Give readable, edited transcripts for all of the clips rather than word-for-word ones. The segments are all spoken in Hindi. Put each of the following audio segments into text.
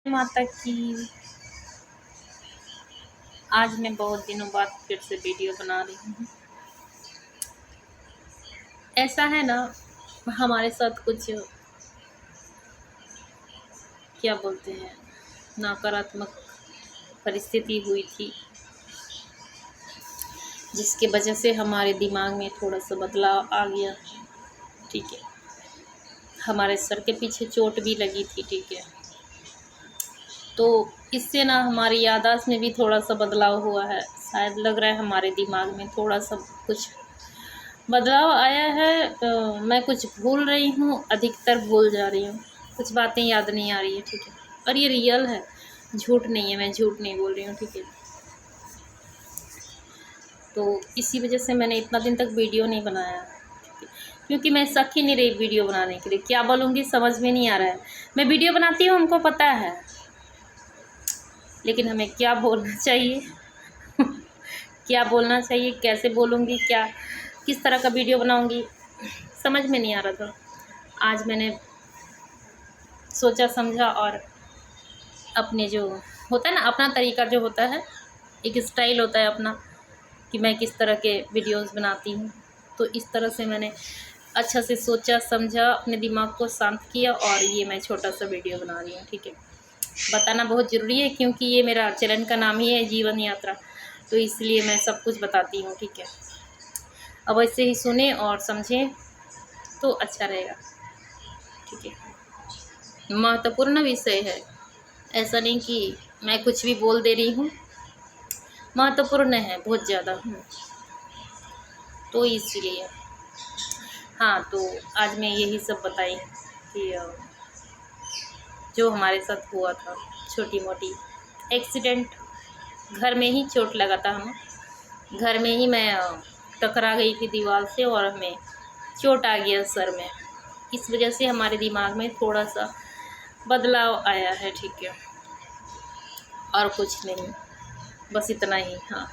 माता की। आज मैं बहुत दिनों बाद फिर से वीडियो बना रही हूँ। ऐसा है ना, हमारे साथ कुछ क्या बोलते हैं, नकारात्मक परिस्थिति हुई थी, जिसके वजह से हमारे दिमाग में थोड़ा सा बदलाव आ गया। ठीक है, हमारे सर के पीछे चोट भी लगी थी। ठीक है, तो इससे ना हमारी याददाश्त में भी थोड़ा सा बदलाव हुआ है। शायद लग रहा है हमारे दिमाग में थोड़ा सा कुछ बदलाव आया है। मैं कुछ भूल रही हूँ, अधिकतर भूल जा रही हूँ, कुछ बातें याद नहीं आ रही है। ठीक है, और ये रियल है, झूठ नहीं है, मैं झूठ नहीं बोल रही हूँ। ठीक है, तो इसी वजह से मैंने इतना दिन तक वीडियो नहीं बनाया। ठीक है, क्योंकि मैं सक ही नहीं रही वीडियो बनाने के लिए। क्या बोलूँगी समझ में नहीं आ रहा है। मैं वीडियो बनाती हूँ, हमको पता है, लेकिन हमें क्या बोलना चाहिए क्या बोलना चाहिए, कैसे बोलूँगी, क्या किस तरह का वीडियो बनाऊँगी, समझ में नहीं आ रहा था। आज मैंने सोचा समझा और अपने जो होता है ना, अपना तरीका जो होता है, एक स्टाइल होता है अपना, कि मैं किस तरह के वीडियोस बनाती हूँ। तो इस तरह से मैंने अच्छा से सोचा समझा, अपने दिमाग को शांत किया और ये मैं छोटा सा वीडियो बना रही हूँ। ठीक है, बताना बहुत ज़रूरी है, क्योंकि ये मेरा चैनल का नाम ही है जीवन यात्रा, तो इसलिए मैं सब कुछ बताती हूँ। ठीक है, अब ऐसे ही सुने और समझें तो अच्छा रहेगा। ठीक है, महत्वपूर्ण विषय है, ऐसा नहीं कि मैं कुछ भी बोल दे रही हूँ, महत्वपूर्ण है बहुत ज़्यादा। तो इसलिए हाँ, तो आज मैं यही सब बताई कि जो हमारे साथ हुआ था, छोटी मोटी एक्सीडेंट, घर में ही चोट लगा था। हम घर में ही मैं टकरा गई थी दीवार से और हमें चोट आ गया सर में। इस वजह से हमारे दिमाग में थोड़ा सा बदलाव आया है। ठीक है, और कुछ नहीं, बस इतना ही। हाँ,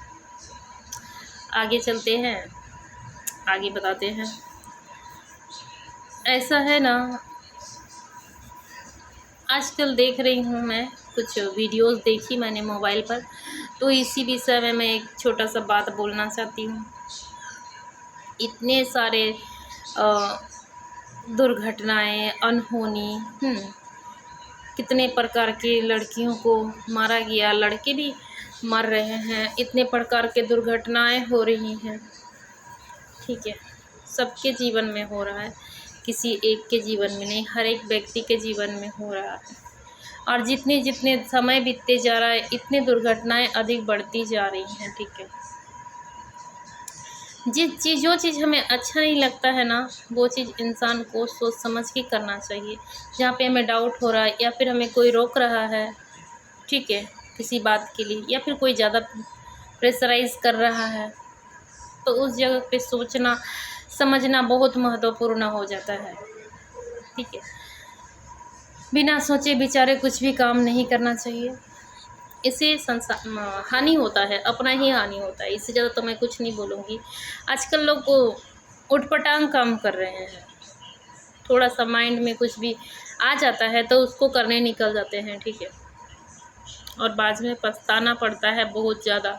आगे चलते हैं, आगे बताते हैं। ऐसा है ना, आजकल देख रही हूँ मैं, कुछ वीडियोस देखी मैंने मोबाइल पर, तो इसी विषय में मैं एक छोटा सा बात बोलना चाहती हूँ। इतने सारे दुर्घटनाएं, अनहोनी, कितने प्रकार की लड़कियों को मारा गया, लड़के भी मर रहे हैं, इतने प्रकार के दुर्घटनाएं हो रही हैं। ठीक है, सबके जीवन में हो रहा है, किसी एक के जीवन में नहीं, हर एक व्यक्ति के जीवन में हो रहा है। और जितने जितने समय बीतते जा रहा है, इतनी दुर्घटनाएं अधिक बढ़ती जा रही हैं। ठीक है, जो चीज़ हमें अच्छा नहीं लगता है ना, वो चीज़ इंसान को सोच समझ के करना चाहिए। जहाँ पे हमें डाउट हो रहा है या फिर हमें कोई रोक रहा है, ठीक है, किसी बात के लिए, या फिर कोई ज़्यादा प्रेशराइज कर रहा है, तो उस जगह पे सोचना समझना बहुत महत्वपूर्ण हो जाता है। ठीक है, बिना सोचे विचारे कुछ भी काम नहीं करना चाहिए। इससे हानि होता है, अपना ही हानि होता है। इससे ज़्यादा तो मैं कुछ नहीं बोलूँगी। आजकल लोग को उटपटांग काम कर रहे हैं, थोड़ा सा माइंड में कुछ भी आ जाता है तो उसको करने निकल जाते हैं। ठीक है, और बाद में पछताना पड़ता है बहुत ज़्यादा।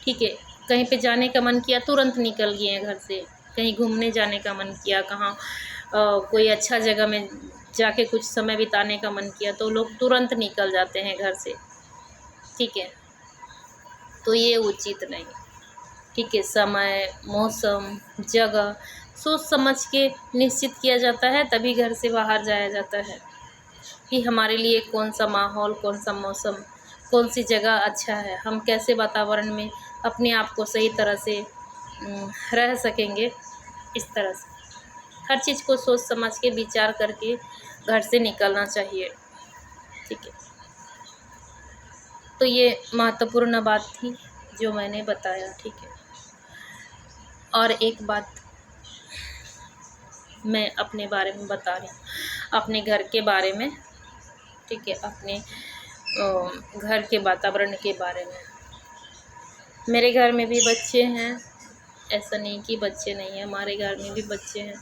ठीक है, कहीं पे जाने का मन किया, तुरंत निकल गए हैं घर से। कहीं घूमने जाने का मन किया, कहाँ कोई अच्छा जगह में जाके कुछ समय बिताने का मन किया, तो लोग तुरंत निकल जाते हैं घर से। ठीक है, तो ये उचित नहीं। ठीक है, समय, मौसम, जगह सोच समझ के निश्चित किया जाता है, तभी घर से बाहर जाया जाता है कि हमारे लिए कौन सा माहौल, कौन सा मौसम, कौन सी जगह अच्छा है, हम कैसे वातावरण में अपने आप को सही तरह से रह सकेंगे। इस तरह से हर चीज़ को सोच समझ के विचार करके घर से निकलना चाहिए। ठीक है, तो ये महत्वपूर्ण बात थी जो मैंने बताया। ठीक है, और एक बात मैं अपने बारे में बता रही हूँ, अपने घर के बारे में। ठीक है, अपने घर के वातावरण के बारे में। मेरे घर में भी बच्चे हैं, ऐसा नहीं कि बच्चे नहीं हैं, हमारे घर में भी बच्चे हैं।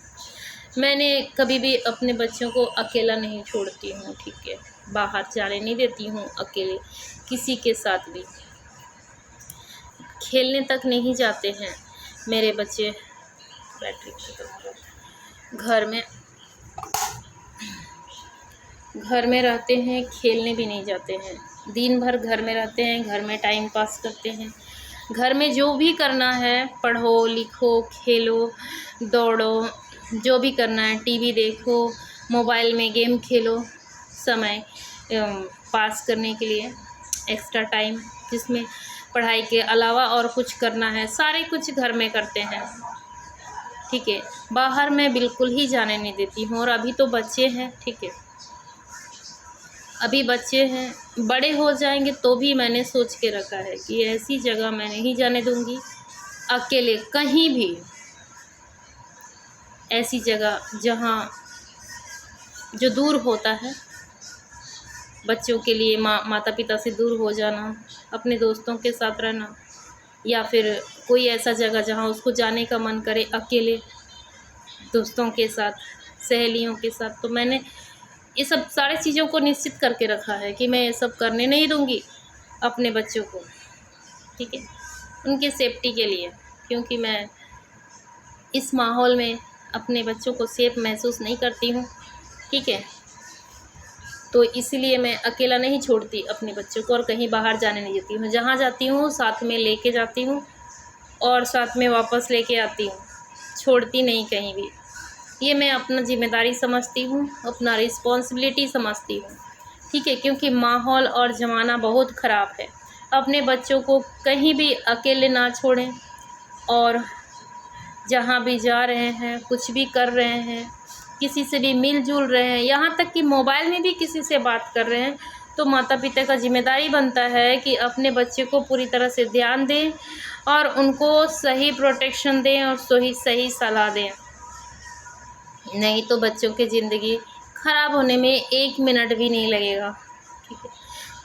मैंने कभी भी अपने बच्चों को अकेला नहीं छोड़ती हूँ, ठीक है। बाहर जाने नहीं देती हूँ अकेले, किसी के साथ भी खेलने तक नहीं जाते हैं मेरे बच्चे। बैटरी खत्म हो गया। घर में रहते हैं, खेलने भी नहीं जाते हैं। दिन भर घर में रहते हैं, घर में टाइम पास करते हैं। घर में जो भी करना है, पढ़ो लिखो खेलो दौड़ो, जो भी करना है, टीवी देखो, मोबाइल में गेम खेलो, समय पास करने के लिए एक्स्ट्रा टाइम जिसमें पढ़ाई के अलावा और कुछ करना है, सारे कुछ घर में करते हैं, ठीक है। बाहर मैं बिल्कुल ही जाने नहीं देती हूँ। और अभी तो बच्चे हैं, ठीक है, अभी बच्चे हैं, बड़े हो जाएंगे तो भी मैंने सोच के रखा है कि ऐसी जगह मैं नहीं जाने दूंगी अकेले, कहीं भी ऐसी जगह जहाँ जो दूर होता है बच्चों के लिए, माता पिता से दूर हो जाना, अपने दोस्तों के साथ रहना, या फिर कोई ऐसा जगह जहाँ उसको जाने का मन करे अकेले दोस्तों के साथ, सहेलियों के साथ। तो मैंने ये सब सारी चीज़ों को निश्चित करके रखा है कि मैं ये सब करने नहीं दूंगी अपने बच्चों को, ठीक है, उनके सेफ्टी के लिए, क्योंकि मैं इस माहौल में अपने बच्चों को सेफ महसूस नहीं करती हूँ, ठीक है। तो इसलिए मैं अकेला नहीं छोड़ती अपने बच्चों को और कहीं बाहर जाने नहीं देती हूँ। जहाँ जाती हूँ साथ में लेके जाती हूँ और साथ में वापस लेके आती हूँ, छोड़ती नहीं कहीं भी। ये मैं अपना जिम्मेदारी समझती हूँ, अपना रिस्पॉन्सिबिलिटी समझती हूँ, ठीक है, क्योंकि माहौल और ज़माना बहुत ख़राब है। अपने बच्चों को कहीं भी अकेले ना छोड़ें, और जहाँ भी जा रहे हैं, कुछ भी कर रहे हैं, किसी से भी मिलजुल रहे हैं, यहाँ तक कि मोबाइल में भी किसी से बात कर रहे हैं, तो माता पिता का जिम्मेदारी बनता है कि अपने बच्चे को पूरी तरह से ध्यान दें और उनको सही प्रोटेक्शन दें और सही सलाह दें। नहीं तो बच्चों की ज़िंदगी ख़राब होने में 1 मिनट भी नहीं लगेगा, ठीक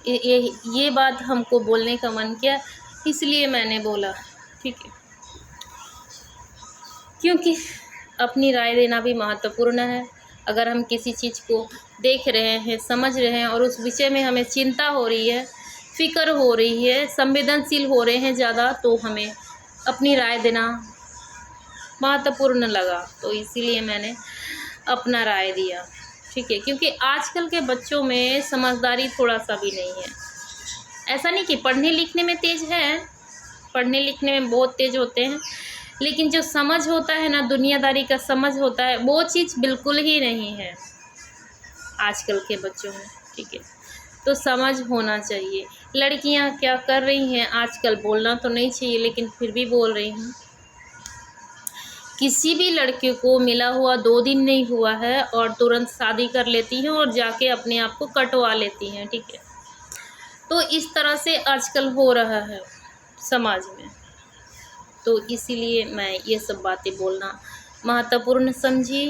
है। ये बात हमको बोलने का मन किया, इसलिए मैंने बोला, ठीक है, क्योंकि अपनी राय देना भी महत्वपूर्ण है। अगर हम किसी चीज़ को देख रहे हैं, समझ रहे हैं और उस विषय में हमें चिंता हो रही है, फ़िक्र हो रही है, संवेदनशील हो रहे हैं ज़्यादा, तो हमें अपनी राय देना महत्वपूर्ण लगा। तो इसीलिए मैंने अपना राय दिया, ठीक है, क्योंकि आजकल के बच्चों में समझदारी थोड़ा सा भी नहीं है। ऐसा नहीं कि पढ़ने लिखने में तेज़ है, पढ़ने लिखने में बहुत तेज़ होते हैं, लेकिन जो समझ होता है ना, दुनियादारी का समझ होता है, वो चीज़ बिल्कुल ही नहीं है आजकल के बच्चों में, ठीक है। तो समझ होना चाहिए। लड़कियां क्या कर रही हैं आजकल, बोलना तो नहीं चाहिए लेकिन फिर भी बोल रही हूँ। किसी भी लड़के को मिला हुआ 2 दिन नहीं हुआ है और तुरंत शादी कर लेती हैं और जाके अपने आप को कटवा लेती हैं, ठीक है। तो इस तरह से आजकल हो रहा है समाज में। तो इसीलिए मैं ये सब बातें बोलना महत्वपूर्ण समझी।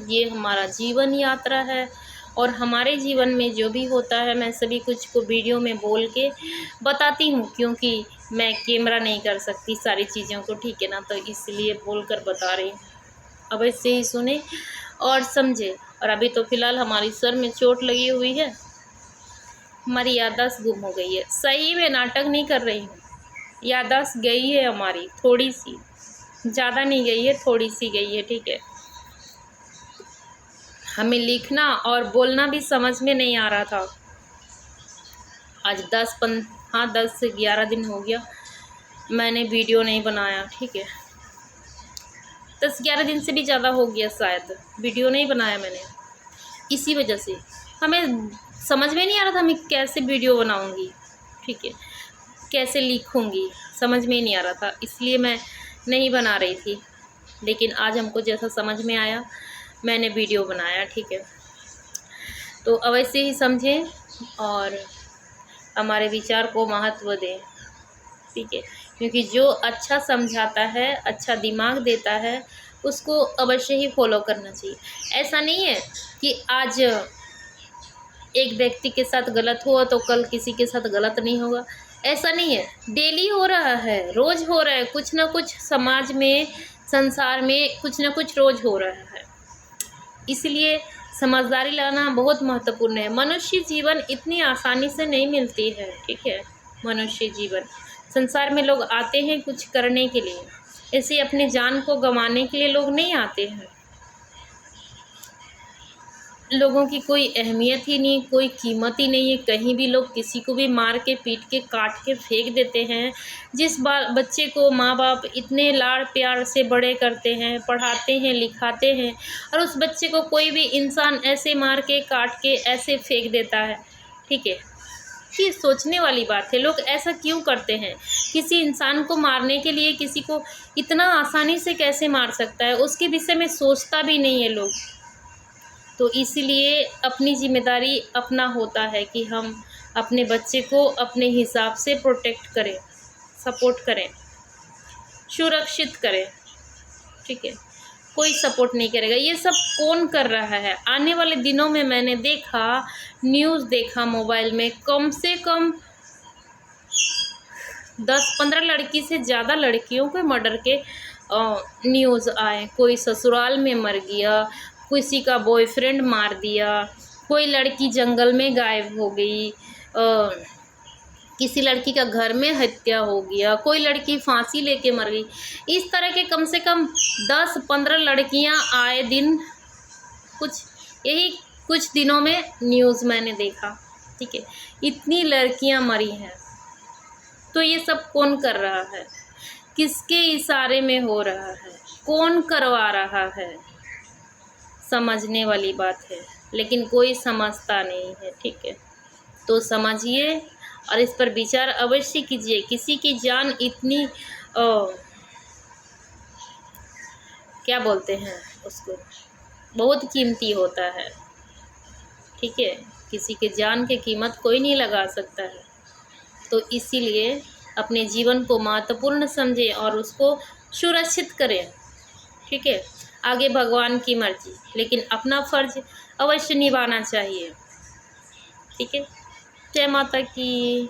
ये हमारा जीवन यात्रा है और हमारे जीवन में जो भी होता है मैं सभी कुछ को वीडियो में बोल के बताती हूँ, क्योंकि मैं कैमरा नहीं कर सकती सारी चीज़ों को, ठीक है ना। तो इसलिए बोलकर बता रही हूँ, अब ऐसे ही सुने और समझे। और अभी तो फ़िलहाल हमारी सर में चोट लगी हुई है, हमारी याददाश्त गुम हो गई है। सही में नाटक नहीं कर रही हूँ, याददाश्त गई है हमारी, थोड़ी सी, ज़्यादा नहीं गई है, थोड़ी सी गई है, ठीक है। हमें लिखना और बोलना भी समझ में नहीं आ रहा था। आज 10 से 11 दिन हो गया मैंने वीडियो नहीं बनाया, ठीक है। 10-11 दिन से भी ज़्यादा हो गया शायद, वीडियो नहीं बनाया मैंने। इसी वजह से हमें समझ में नहीं आ रहा था मैं कैसे वीडियो बनाऊंगी, ठीक है, कैसे लिखूंगी, समझ में ही नहीं आ रहा था, इसलिए मैं नहीं बना रही थी। लेकिन आज हमको जैसा समझ में आया मैंने वीडियो बनाया, ठीक है। तो अवश्य ही समझें और हमारे विचार को महत्व दें, ठीक है, क्योंकि जो अच्छा समझाता है, अच्छा दिमाग देता है, उसको अवश्य ही फॉलो करना चाहिए। ऐसा नहीं है कि आज एक व्यक्ति के साथ गलत हुआ तो कल किसी के साथ गलत नहीं होगा, ऐसा नहीं है। डेली हो रहा है, रोज़ हो रहा है, कुछ ना कुछ समाज में, संसार में कुछ ना कुछ रोज़ हो रहा है। इसलिए समझदारी लाना बहुत महत्वपूर्ण है। मनुष्य जीवन इतनी आसानी से नहीं मिलती है, ठीक है। मनुष्य जीवन, संसार में लोग आते हैं कुछ करने के लिए, ऐसे अपनी जान को गंवाने के लिए लोग नहीं आते हैं। लोगों की कोई अहमियत ही नहीं, कोई कीमत ही नहीं है। कहीं भी लोग किसी को भी मार के, पीट के, काट के फेंक देते हैं। जिस बच्चे को माँ बाप इतने लाड़ प्यार से बड़े करते हैं, पढ़ाते हैं, लिखाते हैं, और उस बच्चे को कोई भी इंसान ऐसे मार के, काट के ऐसे फेंक देता है, ठीक है। ये सोचने वाली बात है, लोग ऐसा क्यों करते हैं? किसी इंसान को मारने के लिए किसी को इतना आसानी से कैसे मार सकता है, उसके विषय में सोचता भी नहीं है लोग। तो इसलिए अपनी जिम्मेदारी अपना होता है कि हम अपने बच्चे को अपने हिसाब से प्रोटेक्ट करें, सपोर्ट करें, सुरक्षित करें, ठीक है। कोई सपोर्ट नहीं करेगा। ये सब कौन कर रहा है? आने वाले दिनों में मैंने देखा, न्यूज़ देखा मोबाइल में, कम से कम 10-15 लड़की से ज़्यादा लड़कियों के मर्डर के न्यूज़ आए। कोई ससुराल में मर गया, किसी का बॉयफ्रेंड मार दिया, कोई लड़की जंगल में गायब हो गई, किसी लड़की का घर में हत्या हो गया, कोई लड़की फांसी लेके मर गई। इस तरह के कम से कम 10-15 लड़कियां आए दिन, कुछ दिनों में न्यूज़ मैंने देखा, ठीक है। इतनी लड़कियां मरी हैं। तो ये सब कौन कर रहा है? किसके इशारे में हो रहा है? कौन करवा रहा है? समझने वाली बात है, लेकिन कोई समझता नहीं है, ठीक है। तो समझिए और इस पर विचार अवश्य कीजिए। किसी की जान इतनी क्या बोलते हैं उसको, बहुत कीमती होता है, ठीक है। किसी के जान की कीमत कोई नहीं लगा सकता है। तो इसीलिए अपने जीवन को महत्वपूर्ण समझें और उसको सुरक्षित करें, ठीक है। आगे भगवान की मर्जी, लेकिन अपना फर्ज अवश्य निभाना चाहिए, ठीक है। जय माता की।